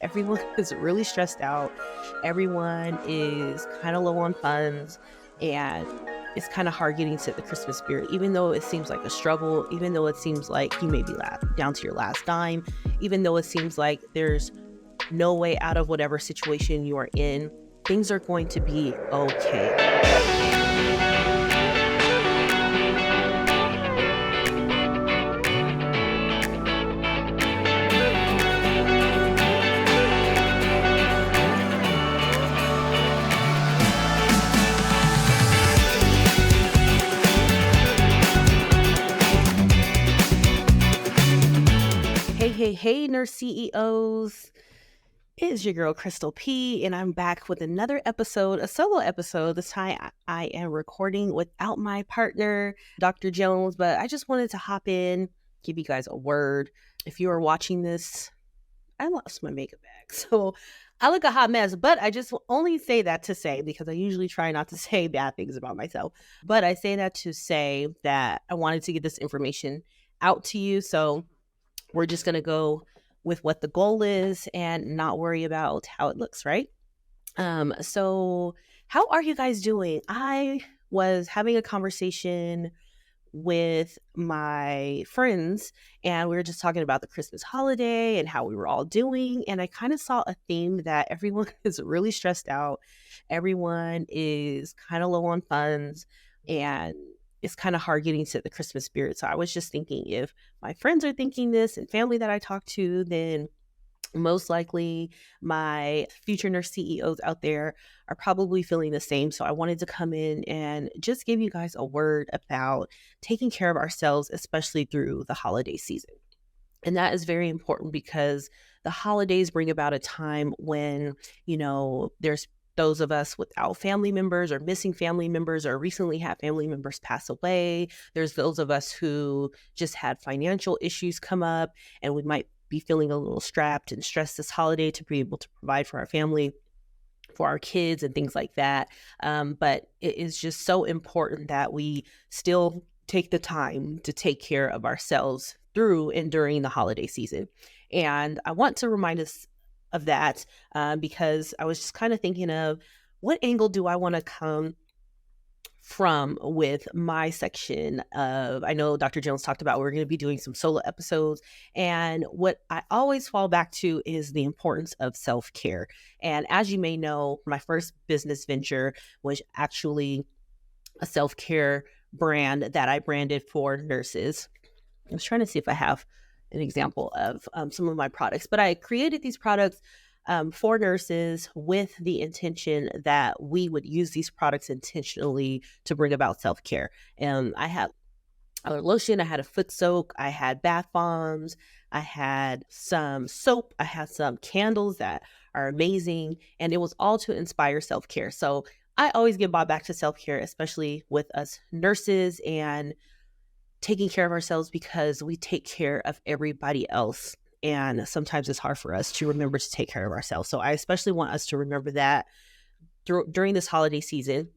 Everyone is really stressed out. Everyone is kind of low on funds, and it's kind of hard getting to the Christmas spirit, even though it seems like a struggle, even though it seems like you may be down to your last dime, even though it seems like there's no way out of whatever situation you are in. Things are going to be okay. Hey, nurse CEOs. It is your girl, Crystal P, and I'm back with another episode, a solo episode. This time I am recording without my partner, Dr. Jones, but I just wanted to hop in, give you guys a word. If you are watching this, I lost my makeup bag, so I look a hot mess, but I just only say that to say, because I usually try not to say bad things about myself, but I say that to say that I wanted to get this information out to you. So we're just going to go with what the goal is and not worry about how it looks, right? So how are you guys doing? I was having a conversation with my friends, and we were just talking about the Christmas holiday and how we were all doing. And I kind of saw a theme that everyone is really stressed out. Everyone is kind of low on funds, and it's kind of hard getting to the Christmas spirit. So I was just thinking, if my friends are thinking this and family that I talk to, then most likely my future nurse CEOs out there are probably feeling the same. So I wanted to come in and just give you guys a word about taking care of ourselves, especially through the holiday season. And that is very important because the holidays bring about a time when, there's those of us without family members or missing family members or recently had family members pass away. There's those of us who just had financial issues come up, and we might be feeling a little strapped and stressed this holiday to be able to provide for our family, for our kids and things like that. But it is just so important that we still take the time to take care of ourselves through and during the holiday season. And I want to remind us of that because I was just kind of thinking of, what angle do I want to come from with my section of, I know Dr. Jones talked about we're going to be doing some solo episodes, and what I always fall back to is the importance of self-care. And as you may know, my first business venture was actually a self-care brand that I branded for nurses. I was trying to see if I have an example of some of my products, but I created these products for nurses with the intention that we would use these products intentionally to bring about self-care. And I had a lotion, I had a foot soak, I had bath bombs, I had some soap, I had some candles that are amazing, and it was all to inspire self-care. So I always get brought back to self-care, especially with us nurses and taking care of ourselves, because we take care of everybody else. And sometimes it's hard for us to remember to take care of ourselves. So I especially want us to remember that during this holiday season,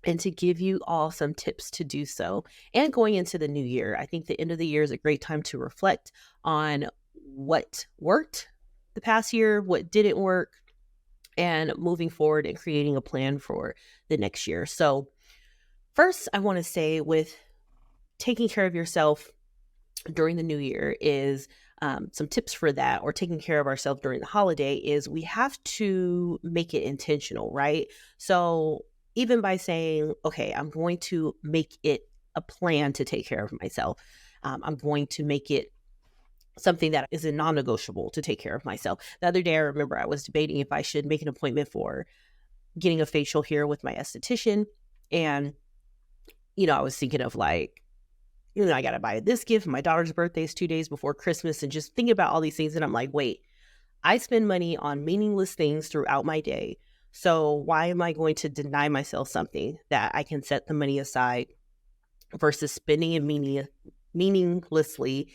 and to give you all some tips to do so. And going into the new year, I think the end of the year is a great time to reflect on what worked the past year, what didn't work, and moving forward and creating a plan for the next year. So first, I want to say, with taking care of yourself during the new year is some tips for that, or taking care of ourselves during the holiday, is we have to make it intentional, right? So even by saying, okay, I'm going to make it a plan to take care of myself. I'm going to make it something that is a non-negotiable to take care of myself. The other day, I remember I was debating if I should make an appointment for getting a facial here with my esthetician. And, I was thinking of like, I got to buy this gift. My daughter's birthday is 2 days before Christmas, and just thinking about all these things. And I'm like, wait, I spend money on meaningless things throughout my day. So why am I going to deny myself something that I can set the money aside versus spending it meaninglessly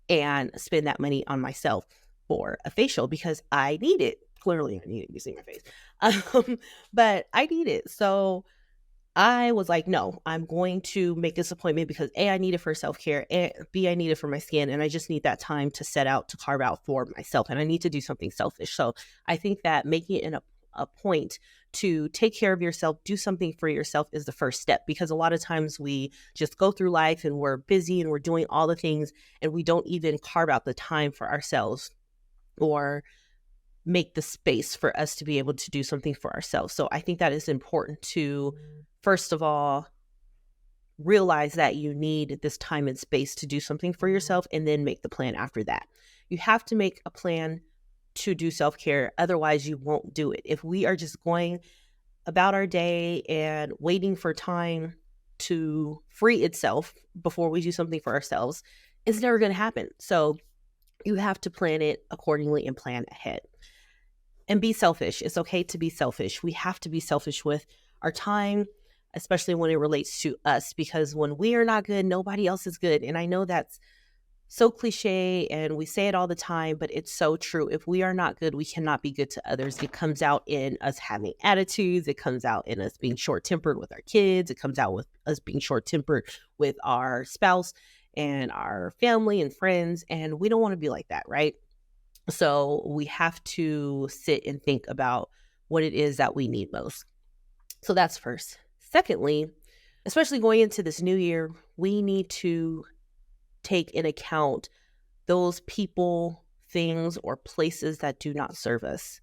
and spend that money on myself for a facial, because I need it. Clearly, I need it. You see my face. But I need it. So I was like, no, I'm going to make this appointment because A, I need it for self-care, and B, I need it for my skin. And I just need that time to set out to carve out for myself. And I need to do something selfish. So I think that making it a point to take care of yourself, do something for yourself is the first step, because a lot of times we just go through life and we're busy and we're doing all the things and we don't even carve out the time for ourselves or make the space for us to be able to do something for ourselves. So I think that is important to, first of all, realize that you need this time and space to do something for yourself, and then make the plan after that. You have to make a plan to do self-care. Otherwise, you won't do it. If we are just going about our day and waiting for time to free itself before we do something for ourselves, it's never going to happen. So you have to plan it accordingly and plan ahead. And be selfish. It's okay to be selfish. We have to be selfish with our time, especially when it relates to us, because when we are not good, nobody else is good. And I know that's so cliche and we say it all the time, but it's so true. If we are not good, we cannot be good to others. It comes out in us having attitudes. It comes out in us being short-tempered with our kids. It comes out with us being short-tempered with our spouse and our family and friends. And we don't want to be like that, right? So we have to sit and think about what it is that we need most. So that's first. Secondly, especially going into this new year, we need to take in account those people, things, or places that do not serve us.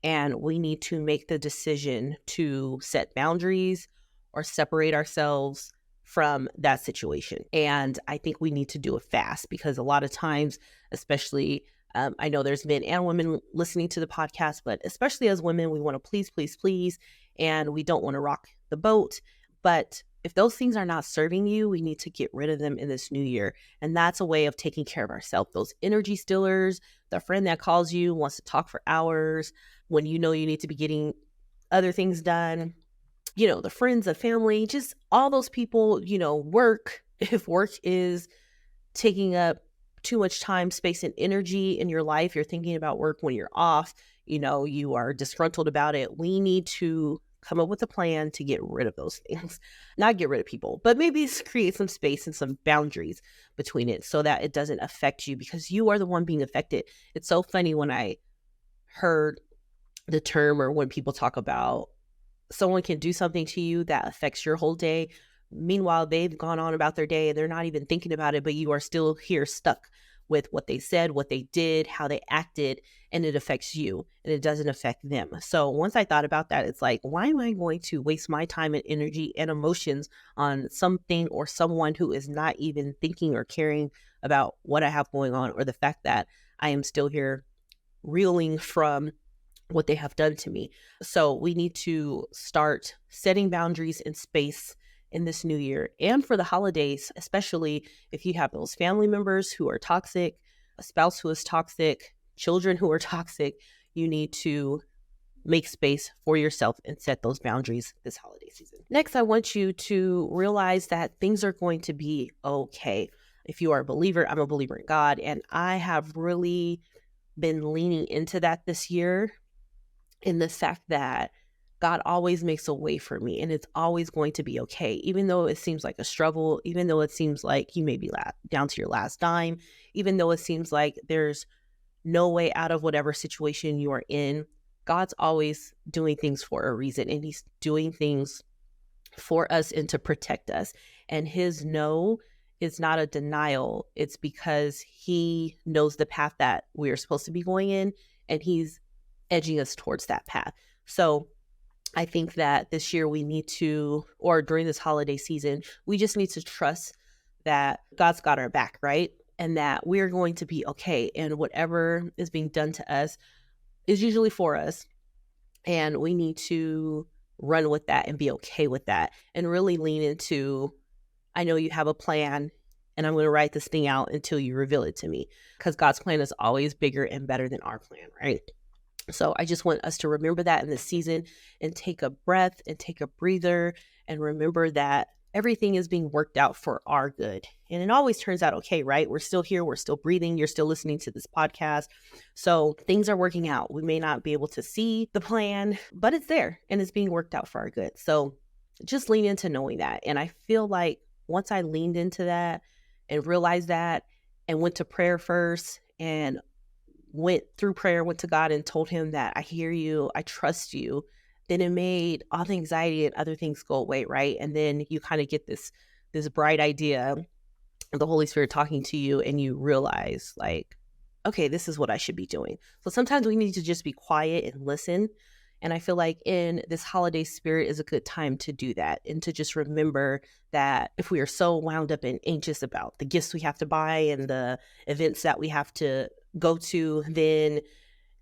And we need to make the decision to set boundaries or separate ourselves from that situation. And I think we need to do it fast, because a lot of times, especially I know there's men and women listening to the podcast, but especially as women, we want to please, please, please, and we don't want to rock the boat. But if those things are not serving you, we need to get rid of them in this new year. And that's a way of taking care of ourselves. Those energy stealers, the friend that calls you, wants to talk for hours when you know you need to be getting other things done, the friends, the family, just all those people, work. If work is taking up too much time, space, and energy in your life, you're thinking about work when you're off, you are disgruntled about it. We need to come up with a plan to get rid of those things. Not get rid of people, but maybe create some space and some boundaries between it so that it doesn't affect you, because you are the one being affected. It's so funny when I heard the term, or when people talk about someone can do something to you that affects your whole day. Meanwhile, they've gone on about their day and they're not even thinking about it, but you are still here stuck with what they said, what they did, how they acted, and it affects you and it doesn't affect them. So once I thought about that, it's like, why am I going to waste my time and energy and emotions on something or someone who is not even thinking or caring about what I have going on, or the fact that I am still here reeling from what they have done to me. So we need to start setting boundaries in space in this new year and for the holidays, especially if you have those family members who are toxic, a spouse who is toxic, children who are toxic. You need to make space for yourself and set those boundaries this holiday season. Next, I want you to realize that things are going to be okay. If you are a believer, I'm a believer in God, and I have really been leaning into that this year, in the fact that God always makes a way for me, and it's always going to be okay. Even though it seems like a struggle, even though it seems like you may be down to your last dime, even though it seems like there's no way out of whatever situation you are in, God's always doing things for a reason, and he's doing things for us and to protect us. And his no is not a denial. It's because he knows the path that we are supposed to be going in, and he's edging us towards that path. So I think that this year we need to, or during this holiday season, we just need to trust that God's got our back, right? And that we're going to be okay. And whatever is being done to us is usually for us. And we need to run with that and be okay with that, and really lean into, I know you have a plan, and I'm going to write this thing out until you reveal it to me, because God's plan is always bigger and better than our plan, right? So I just want us to remember that in this season, and take a breath and take a breather and remember that everything is being worked out for our good. And it always turns out okay, right? We're still here. We're still breathing. You're still listening to this podcast. So things are working out. We may not be able to see the plan, but it's there and it's being worked out for our good. So just lean into knowing that. And I feel like once I leaned into that and realized that and went to prayer first and went through prayer, went to God and told him that I hear you, I trust you, then it made all the anxiety and other things go away, right? And then you kind of get this bright idea of the Holy Spirit talking to you and you realize like, okay, this is what I should be doing. So sometimes we need to just be quiet and listen. And I feel like in this holiday spirit is a good time to do that and to just remember that if we are so wound up and anxious about the gifts we have to buy and the events that we have to go to, then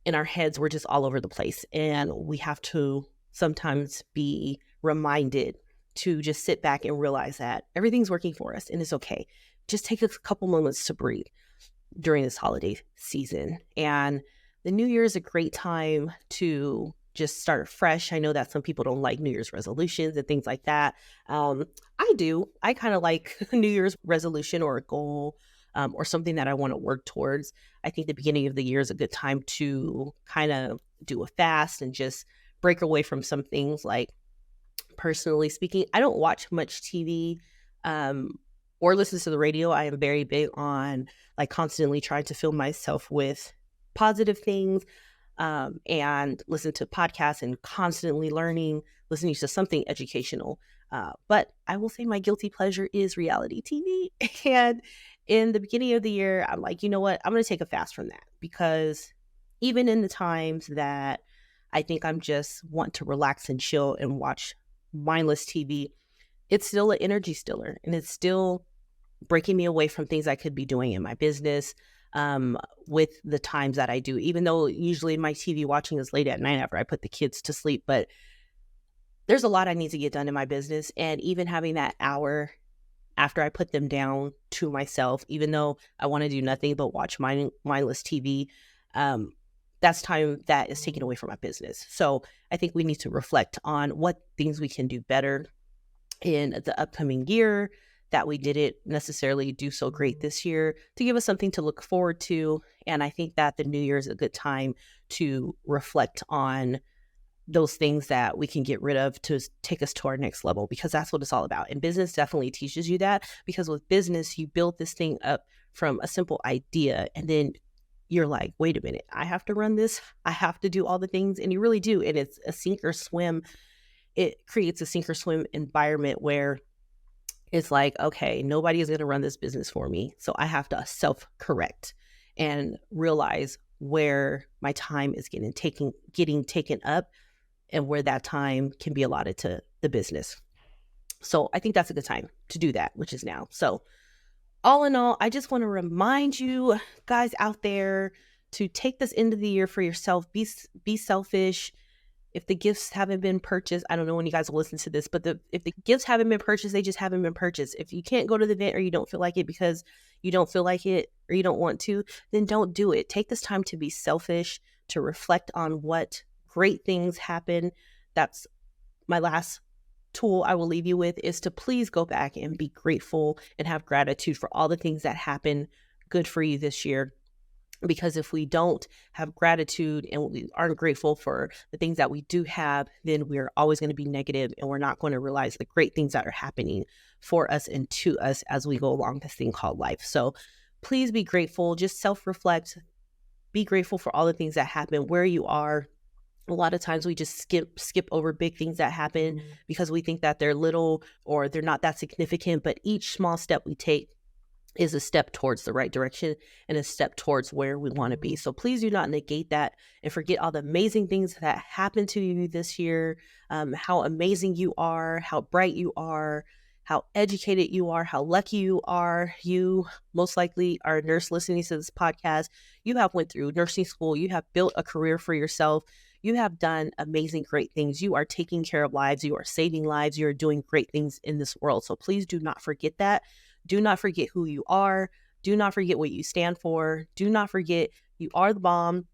in our heads, we're just all over the place. And we have to sometimes be reminded to just sit back and realize that everything's working for us and it's okay. Just take a couple moments to breathe during this holiday season. And the new year is a great time to just start fresh. I know that some people don't like New Year's resolutions and things like that. I do. I kind of like a New Year's resolution or a goal or something that I want to work towards. I think the beginning of the year is a good time to kind of do a fast and just break away from some things. Like, personally speaking, I don't watch much TV or listen to the radio. I am very big on like constantly trying to fill myself with positive things and listen to podcasts and constantly learning, listening to something educational. But I will say my guilty pleasure is reality TV. And in the beginning of the year, I'm like, you know what? I'm going to take a fast from that because even in the times that I think I'm just want to relax and chill and watch mindless TV, it's still an energy stiller and it's still breaking me away from things I could be doing in my business with the times that I do, even though usually my TV watching is late at night after I put the kids to sleep. But there's a lot I need to get done in my business. And even having that hour after I put them down to myself, even though I want to do nothing but watch mindless TV, that's time that is taken away from my business. So I think we need to reflect on what things we can do better in the upcoming year that we didn't necessarily do so great this year to give us something to look forward to. And I think that the new year is a good time to reflect on those things that we can get rid of to take us to our next level, because that's what it's all about. And business definitely teaches you that, because with business, you build this thing up from a simple idea and then you're like, wait a minute, I have to run this. I have to do all the things. And you really do. And it's a sink or swim. It creates a sink or swim environment where it's like, okay, nobody is going to run this business for me. So I have to self-correct and realize where my time is getting taken up and where that time can be allotted to the business. So I think that's a good time to do that, which is now. So all in all, I just want to remind you guys out there to take this end of the year for yourself. Be selfish. If the gifts haven't been purchased, I don't know when you guys will listen to this, but if the gifts haven't been purchased, they just haven't been purchased. If you can't go to the event or you don't feel like it because you don't feel like it or you don't want to, then don't do it. Take this time to be selfish, to reflect on what great things happen. That's my last tool I will leave you with, is to please go back and be grateful and have gratitude for all the things that happen good for you this year. Because if we don't have gratitude and we aren't grateful for the things that we do have, then we're always going to be negative and we're not going to realize the great things that are happening for us and to us as we go along this thing called life. So please be grateful, just self-reflect, be grateful for all the things that happen where you are. A lot of times we just skip over big things that happen because we think that they're little or they're not that significant, but each small step we take is a step towards the right direction and a step towards where we want to be. So please do not negate that and forget all the amazing things that happened to you this year, how amazing you are, how bright you are, how educated you are, how lucky you are. You most likely are a nurse listening to this podcast. You have went through nursing school. You have built a career for yourself. You have done amazing, great things. You are taking care of lives. You are saving lives. You are doing great things in this world. So please do not forget that. Do not forget who you are. Do not forget what you stand for. Do not forget you are the bomb.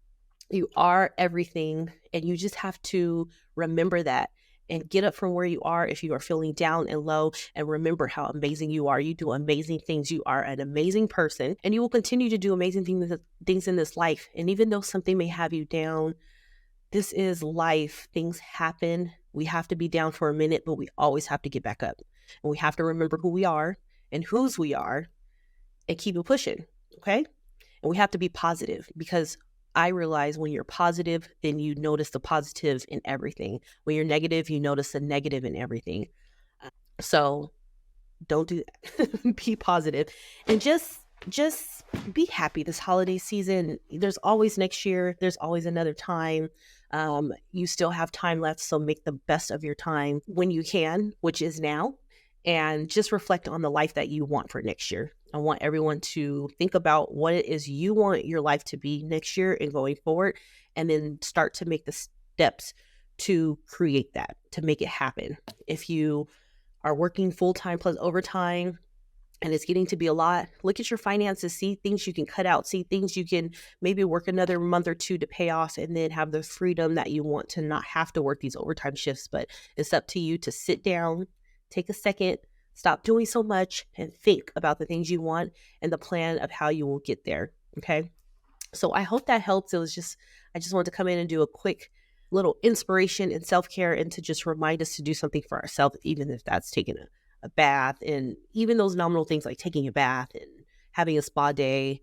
You are everything. And you just have to remember that and get up from where you are if you are feeling down and low, and remember how amazing you are. You do amazing things. You are an amazing person, and you will continue to do amazing things in this life. And even though something may have you down, this is life. Things happen. We have to be down for a minute, but we always have to get back up. And we have to remember who we are and whose we are and keep it pushing. Okay. And we have to be positive, because I realize when you're positive, then you notice the positive in everything. When you're negative, you notice the negative in everything. So don't do that. Be positive and just be happy this holiday season. There's always next year. There's always another time. You still have time left. So make the best of your time when you can, which is now, and just reflect on the life that you want for next year. I want everyone to think about what it is you want your life to be next year and going forward, and then start to make the steps to create that, to make it happen. If you are working full-time plus overtime and it's getting to be a lot, look at your finances, see things you can cut out, see things you can maybe work another month or two to pay off, and then have the freedom that you want to not have to work these overtime shifts. But it's up to you to sit down, take a second, stop doing so much, and think about the things you want and the plan of how you will get there. Okay. So I hope that helps. I just wanted to come in and do a quick little inspiration and self-care, and to just remind us to do something for ourselves, even if that's taking a bath, and even those nominal things like taking a bath and having a spa day,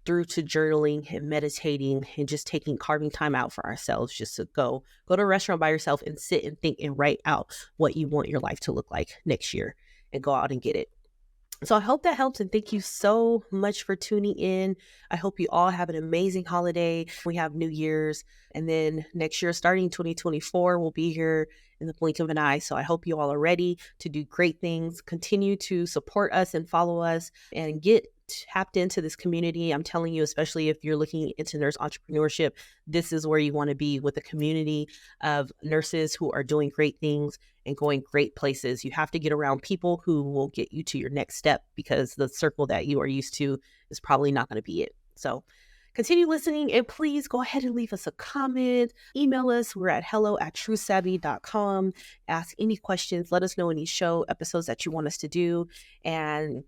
through to journaling and meditating and just carving time out for ourselves, just to go to a restaurant by yourself and sit and think and write out what you want your life to look like next year and go out and get it. So I hope that helps, and thank you so much for tuning in. I hope you all have an amazing holiday. We have New Year's, and then next year, starting 2024, we'll be here in the blink of an eye. So I hope you all are ready to do great things. Continue to support us and follow us and get tapped into this community. I'm telling you, especially if you're looking into nurse entrepreneurship, this is where you want to be, with a community of nurses who are doing great things and going great places. You have to get around people who will get you to your next step, because the circle that you are used to is probably not going to be it. So continue listening, and please go ahead and leave us a comment. Email us. We're at hello@truesavvy.com. Ask any questions. Let us know any show episodes that you want us to do. And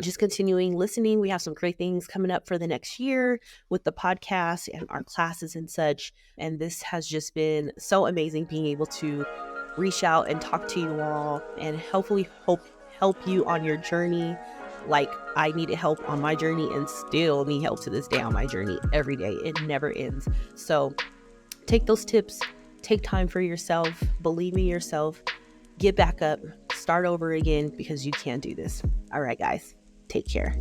just continuing listening. We have some great things coming up for the next year with the podcast and our classes and such. And this has just been so amazing, being able to reach out and talk to you all, and hopefully help you on your journey. Like I needed help on my journey and still need help to this day on my journey every day. It never ends. So take those tips, take time for yourself, believe in yourself, get back up, start over again, because you can do this. All right, guys, take care.